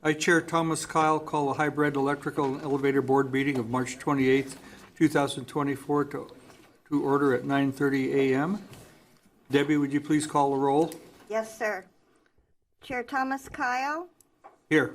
I, Chair Thomas Kyle, call a hybrid electrical and elevator board meeting of March 28th, 2024 to order at 9:30 a.m. Debbie, would you please call the roll? Yes, sir. Chair Thomas Kyle, Here.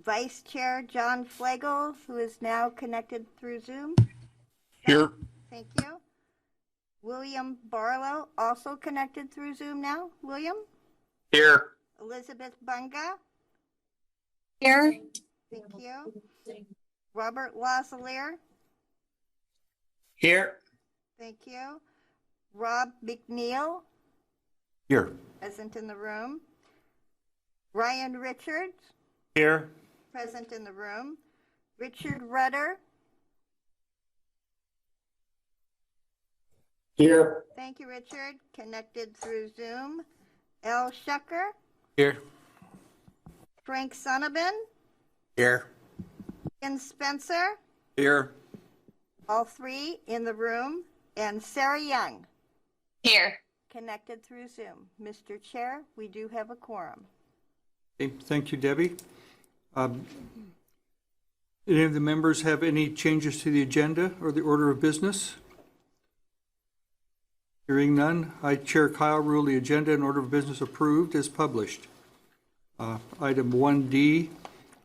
Vice Chair John Flegel, who is now connected through Zoom. Here. Thank you. William Barlow, also connected through Zoom now. William? Here. Elizabeth Bunga. Here. Thank you. Robert Lazalier. Here. Thank you. Rob McNeil, Here. present in the room. Ryan Richards, Here. present in the room. Richard Rudder. Here. Thank you, Richard. Connected through Zoom. Al Shucker. Here. Frank Sonneban. Here. Ian Spencer. Here. All three in the room. And Sara Young, Here. connected through Zoom. Mr. Chair, we do have a quorum. Okay, thank you, Debbie. Any of the members have any changes to the agenda or the order of business? Hearing none, I, Chair Kyle, rule the agenda and order of business approved as published. Item 1D,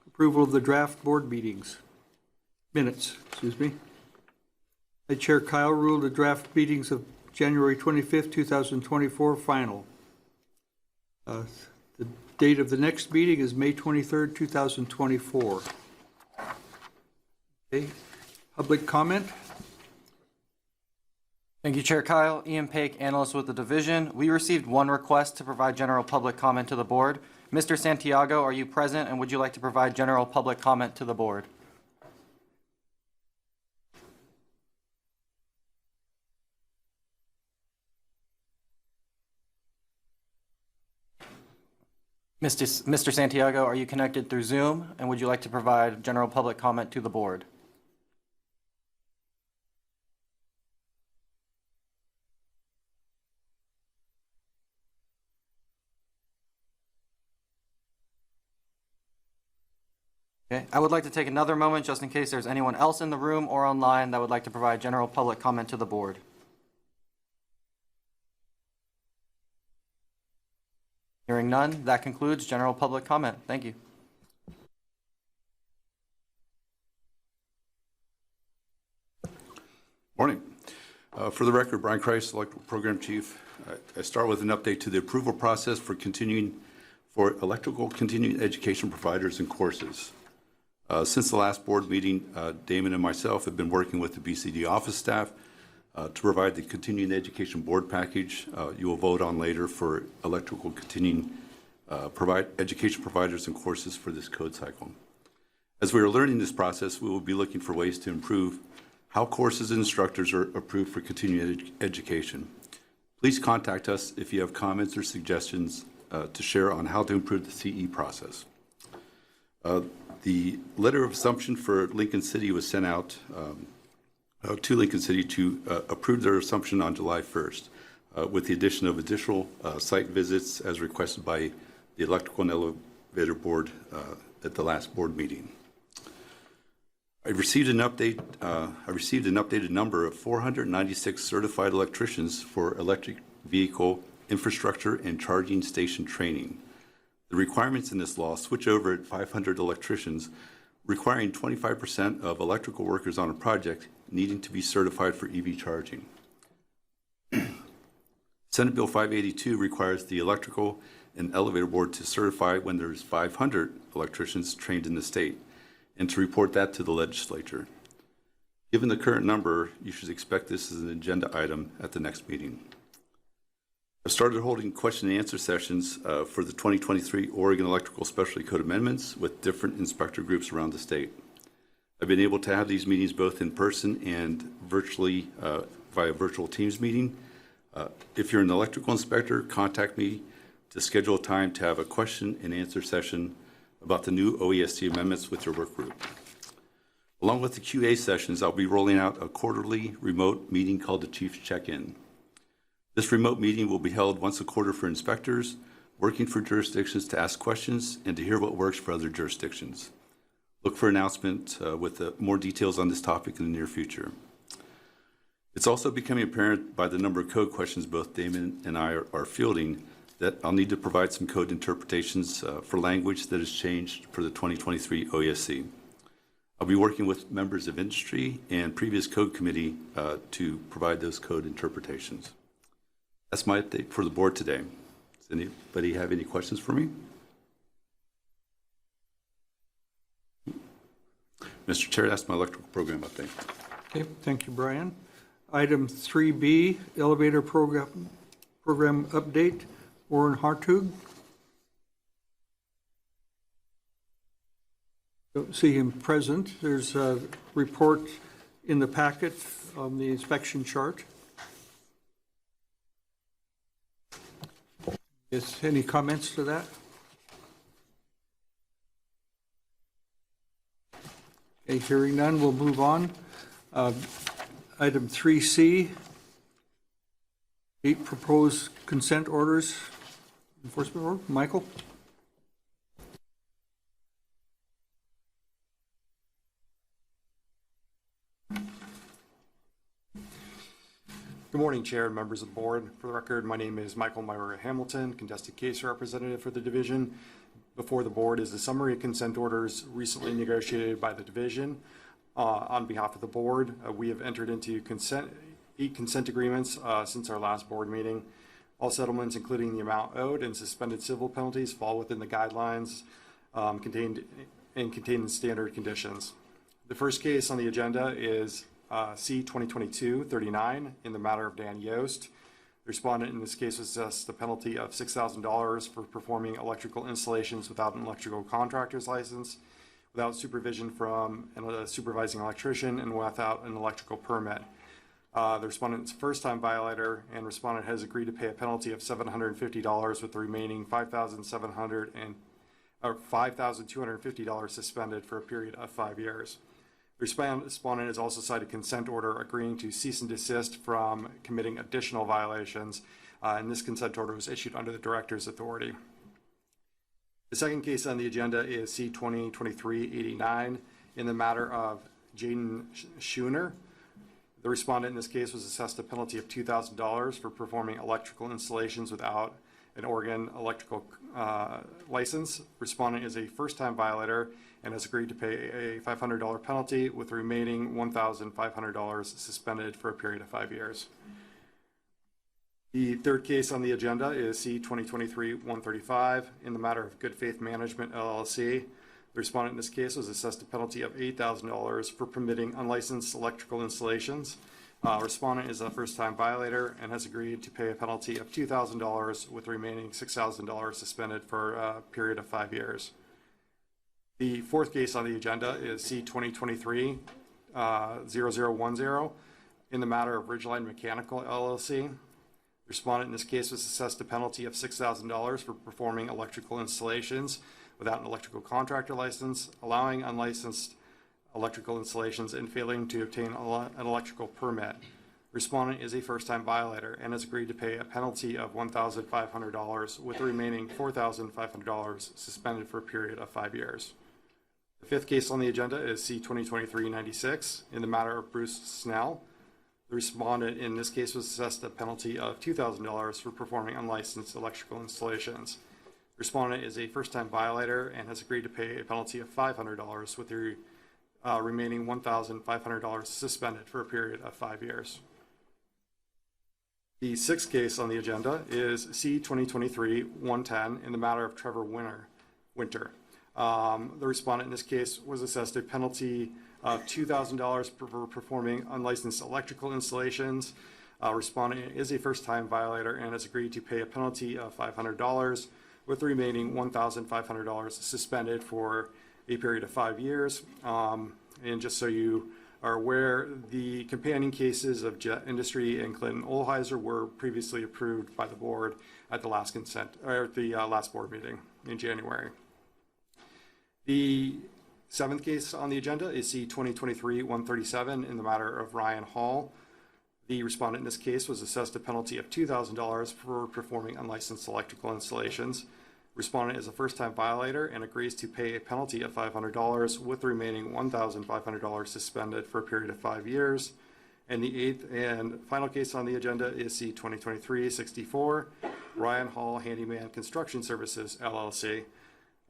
approval of the draft board minutes. I, Chair Kyle, rule the draft meetings of January 25th, 2024 final. The date of the next meeting is May 23rd, 2024. Okay, public comment? Thank you, Chair Kyle. Ian Paik, analyst with the division. We received one request to provide general public comment to the board. Mr. Santiago, are you present, and would you like to provide general public comment to the board? Mr. Santiago, are you connected through Zoom, and would you like to provide general public comment to the board? Okay, I would like to take another moment just in case there's anyone else in the room or online that would like to provide general public comment to the board. Hearing none, that concludes general public comment. Thank you. Morning. For the record, Brian Crise, Electrical Program Chief. I start with an update to the approval process for electrical continuing education providers and courses. Since the last board meeting, Damon and myself have been working with the BCD office staff to provide the continuing education board package you will vote on later for electrical continuing education providers and courses for this code cycle. As we are learning this process, we will be looking for ways to improve how courses and instructors are approved for continuing education. Please contact us if you have comments or suggestions to share on how to improve the CE process. The letter of assumption for Lincoln City was sent out to Lincoln City to approve their assumption on July 1st with the addition of additional site visits as requested by the Electrical and Elevator Board at the last board meeting. I received an updated number of 496 certified electricians for electric vehicle infrastructure and charging station training. The requirements in this law switch over at 500 electricians, requiring 25% of electrical workers on a project needing to be certified for EV charging. Senate Bill 582 requires the Electrical and Elevator Board to certify when there's 500 electricians trained in the state and to report that to the legislature. Given the current number, you should expect this as an agenda item at the next meeting. I started holding question and answer sessions for the 2023 Oregon Electrical Specialty Code amendments with different inspector groups around the state. I've been able to have these meetings both in person and virtually via virtual Teams meeting. If you're an electrical inspector, contact me to schedule a time to have a question and answer session about the new OEST amendments with your work group. Along with the QA sessions, I'll be rolling out a quarterly remote meeting called the Chief's Check-In. This remote meeting will be held once a quarter for inspectors, working for jurisdictions to ask questions and to hear what works for other jurisdictions. Look for announcement with more details on this topic in the near future. It's also becoming apparent by the number of code questions both Damon and I are fielding that I'll need to provide some code interpretations for language that has changed for the 2023 OESC. I'll be working with members of industry and previous code committee to provide those code interpretations. That's my update for the board today. Does anybody have any questions for me? Mr. Chair, that's my electrical program update. Okay, thank you, Brian. Item 3B, elevator program update. Warren Hartug. Don't see him present. There's a report in the packet on the inspection chart. Is any comments to that? Okay, hearing none, we'll move on. Item 3C, 8 proposed consent orders. Enforcement order, Michael? Good morning, Chair and members of the board. For the record, my name is Michael Myra Hamilton, contested case representative for the division. Before the board is the summary of consent orders recently negotiated by the division. On behalf of the board, we have entered into 8 consent agreements since our last board meeting. All settlements, including the amount owed and suspended civil penalties, fall within the guidelines contained in standard conditions. The first case on the agenda is C 2022-39 in the matter of Dan Yost. The respondent in this case was assessed the penalty of $6,000 for performing electrical installations without an electrical contractor's license, without supervision from a supervising electrician, and without an electrical permit. The respondent's first-time violator and respondent has agreed to pay a penalty of $750 with the remaining $5,250 suspended for a period of 5 years. The respondent has also cited a consent order agreeing to cease and desist from committing additional violations, and this consent order was issued under the director's authority. The second case on the agenda is C 2023-89 in the matter of Jaden Schooner. The respondent in this case was assessed a penalty of $2,000 for performing electrical installations without an Oregon electrical license. Respondent is a first-time violator and has agreed to pay a $500 penalty with the remaining $1,500 suspended for a period of 5 years. The third case on the agenda is C 2023-135 in the matter of Good Faith Management LLC. The respondent in this case was assessed a penalty of $8,000 for permitting unlicensed electrical installations. Respondent is a first-time violator and has agreed to pay a penalty of $2,000 with the remaining $6,000 suspended for a period of 5 years. The fourth case on the agenda is C 2023-0010 in the matter of Ridgeline Mechanical LLC. The respondent in this case was assessed a penalty of $6,000 for performing electrical installations without an electrical contractor license, allowing unlicensed electrical installations, and failing to obtain an electrical permit. Respondent is a first-time violator and has agreed to pay a penalty of $1,500 with the remaining $4,500 suspended for a period of 5 years. The fifth case on the agenda is C 2023-96 in the matter of Bruce Snell. The respondent in this case was assessed a penalty of $2,000 for performing unlicensed electrical installations. Respondent is a first-time violator and has agreed to pay a penalty of $500 with the remaining $1,500 suspended for a period of 5 years. The sixth case on the agenda is C 2023-110 in the matter of Trevor Winter. The respondent in this case was assessed a penalty of $2,000 for performing unlicensed electrical installations. Respondent is a first-time violator and has agreed to pay a penalty of $500 with the remaining $1,500 suspended for a period of 5 years. And just so you are aware, the companion cases of Jet Industry and Clinton Olheiser were previously approved by the board at the last last board meeting in January. The seventh case on the agenda is C 2023-137 in the matter of Ryan Hall. The respondent in this case was assessed a penalty of $2,000 for performing unlicensed electrical installations. Respondent is a first-time violator and agrees to pay a penalty of $500 with the remaining $1,500 suspended for a period of 5 years. And the eighth and final case on the agenda is C 2023-64, Ryan Hall Handyman Construction Services, LLC.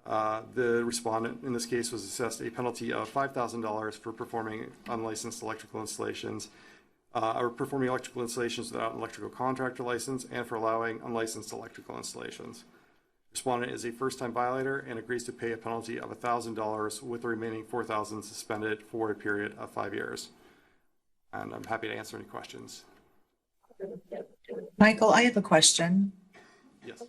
The respondent in this case was assessed a penalty of $5,000 for performing unlicensed electrical installations, or performing electrical installations without an electrical contractor license, and for allowing unlicensed electrical installations. Respondent is a first-time violator and agrees to pay a penalty of $1,000 with the remaining $4,000 suspended for a period of 5 years. And I'm happy to answer any questions. Michael, I have a question. Yes.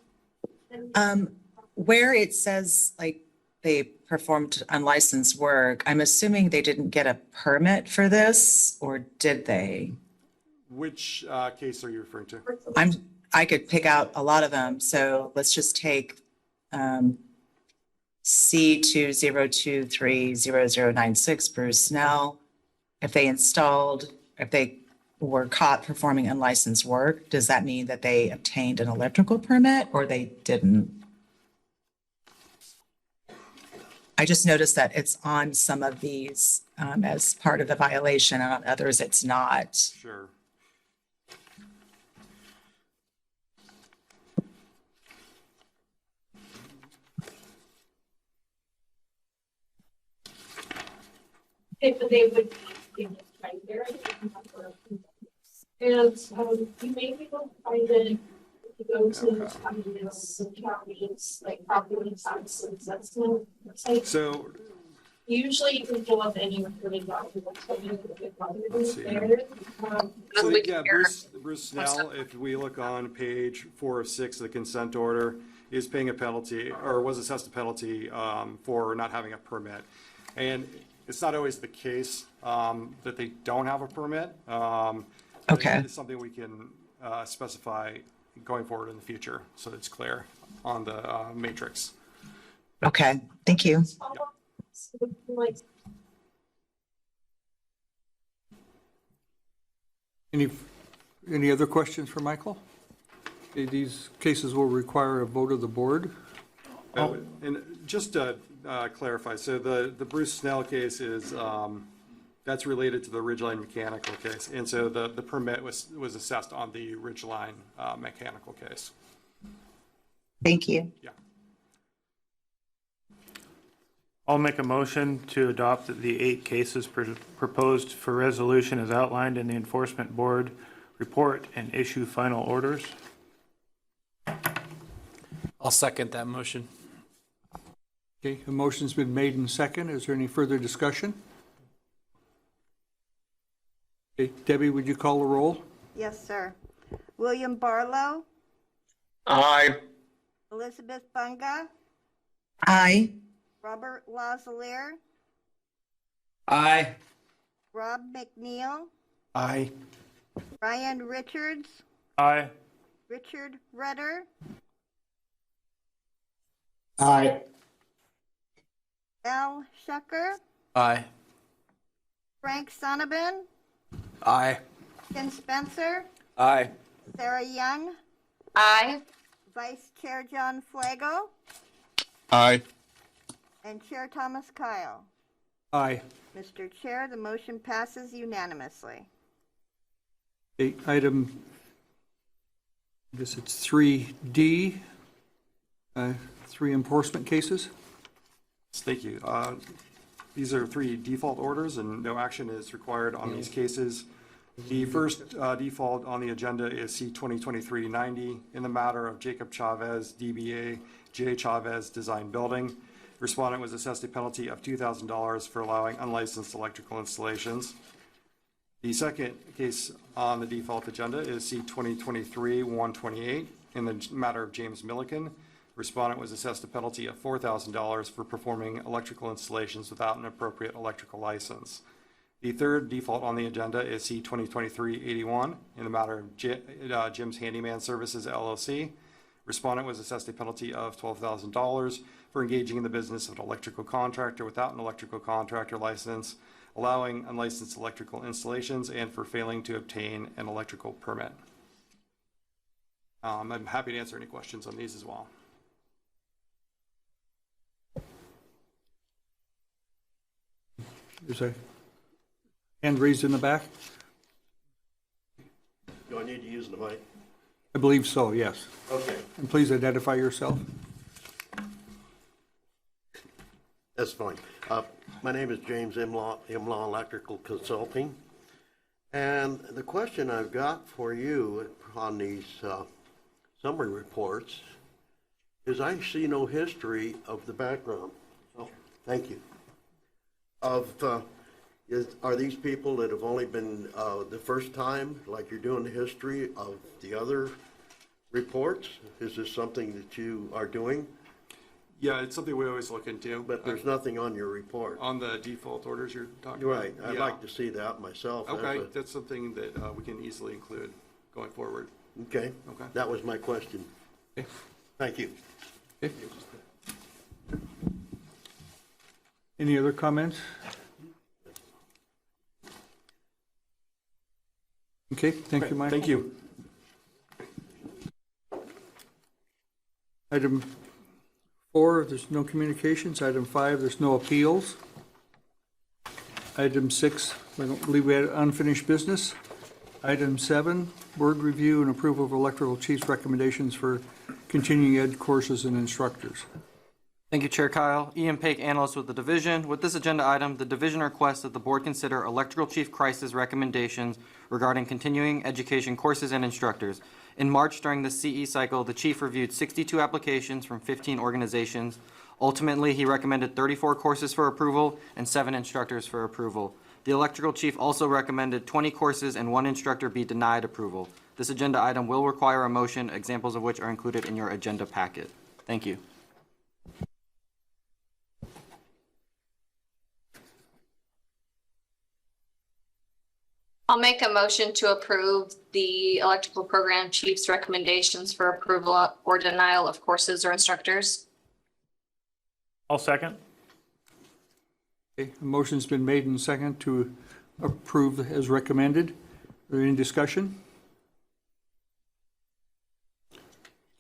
Where it says like they performed unlicensed work, I'm assuming they didn't get a permit for this, or did they? Which case are you referring to? I could pick out a lot of them. So let's just take C20230096 Bruce Snell. If they were caught performing unlicensed work, does that mean that they obtained an electrical permit or they didn't? I just noticed that it's on some of these as part of the violation, and on others it's not. Sure. But they would be right there. And you may be able to find it if you go to counties, like property taxes, that's not, like, So, usually you can pull up any recording documents, but you can get Let's see. there. yeah, Bruce Snell, if we look on page 4 of 6 of the consent order, is paying a penalty, or was assessed a penalty for not having a permit. And it's not always the case that they don't have a permit. Okay. It's something we can specify going forward in the future, so it's clear on the matrix. Okay, thank you. Like, Any other questions for Michael? Okay, these cases will require a vote of the board. And just to clarify, so the Bruce Snell case is, that's related to the Ridgeline mechanical case. And so the permit was assessed on the Ridgeline mechanical case. Thank you. Yeah. I'll make a motion to adopt the 8 cases proposed for resolution as outlined in the Enforcement Board report and issue final orders. I'll second that motion. Okay, a motion's been made and second. Is there any further discussion? Okay, Debbie, would you call the roll? Yes, sir. William Barlow, Aye. Elizabeth Bunga, Aye. Robert Lazalier, Aye. Rob McNeil, Aye. Ryan Richards, Aye. Richard Rutter, Aye. Al Shucker, Aye. Frank Sonnabin, Aye. Ken Spencer, Aye. Sara Young, Aye. Vice Chair John Flago, Aye. and Chair Thomas Kyle. Aye. Mr. Chair, the motion passes unanimously. Okay, item, I guess it's 3D, 3 enforcement cases. Thank you. These are 3 default orders and no action is required on these cases. The first default on the agenda is C 2023-90 in the matter of Jacob Chavez, DBA, J. Chavez Design Building. Respondent was assessed a penalty of $2,000 for allowing unlicensed electrical installations. The second case on the default agenda is C 2023-128 in the matter of James Milliken. Respondent was assessed a penalty of $4,000 for performing electrical installations without an appropriate electrical license. The third default on the agenda is C 2023-81 in the matter of Jim's Handyman Services, LLC. Respondent was assessed a penalty of $12,000 for engaging in the business of an electrical contractor without an electrical contractor license, allowing unlicensed electrical installations, and for failing to obtain an electrical permit. I'm happy to answer any questions on these as well. There's a hand raised in the back. Do I need to use the mic? I believe so, yes. Okay, And please identify yourself. that's fine. My name is James Imlaw Electrical Consulting. And the question I've got for you on these summary reports is I see no history of the background. So, thank you. Are these people that have only been the first time, like you're doing the history of the other reports? Is this something that you are doing? Yeah, it's something we always look into. But there's nothing on your report. On the default orders you're talking You're about? right. I'd Yeah. like to see that myself. Okay, that's something that we can easily include going forward. Okay. Okay. That was my question. Okay. Thank you. Okay. Any other comments? Okay, thank you, Mike. Thank you. Item 4, there's no communications. Item 5, there's no appeals. Item 6, I don't believe we had unfinished business. Item 7, board review and approval of electrical chief's recommendations for continuing ed courses and instructors. Thank you, Chair Kyle. Ian Paik, analyst with the division. With this agenda item, the division requests that the board consider Electrical Chief Crisis recommendations regarding continuing education courses and instructors. In March, during the CE cycle, the chief reviewed 62 applications from 15 organizations. Ultimately, he recommended 34 courses for approval and 7 instructors for approval. The electrical chief also recommended 20 courses and 1 instructor be denied approval. This agenda item will require a motion, examples of which are included in your agenda packet. Thank you. I'll make a motion to approve the electrical program chief's recommendations for approval or denial of courses or instructors. I'll second. Okay, a motion's been made and second to approve as recommended. Is there any discussion?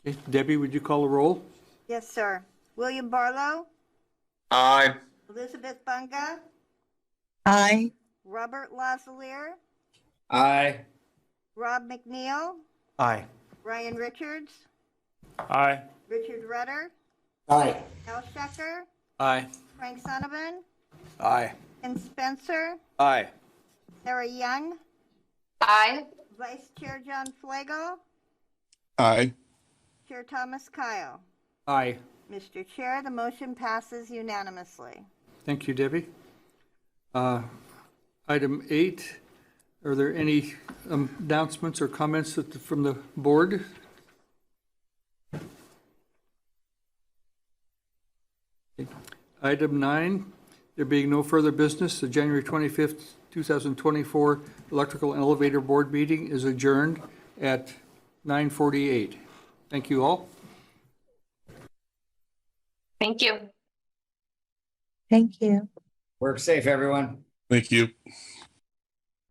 Okay, Debbie, would you call a roll? Yes, sir. William Barlow, Aye. Elizabeth Bunga, Aye. Robert Lazalier, Aye. Rob McNeil, Aye. Ryan Richards, Aye. Richard Rutter, Aye. Al Shecker, Aye. Frank Sonovan, Aye. Ken Spencer, Aye. Sara Young, Aye. Vice Chair John Flagel, Aye. Chair Thomas Kyle. Aye. Mr. Chair, the motion passes unanimously. Thank you, Debbie. Item 8, are there any announcements or comments from the board? Okay. Item 9, there being no further business, the January 25th, 2024 Electrical and Elevator Board meeting is adjourned at 9:48. Thank you all. Thank you. Thank you. Work safe, everyone. Thank you.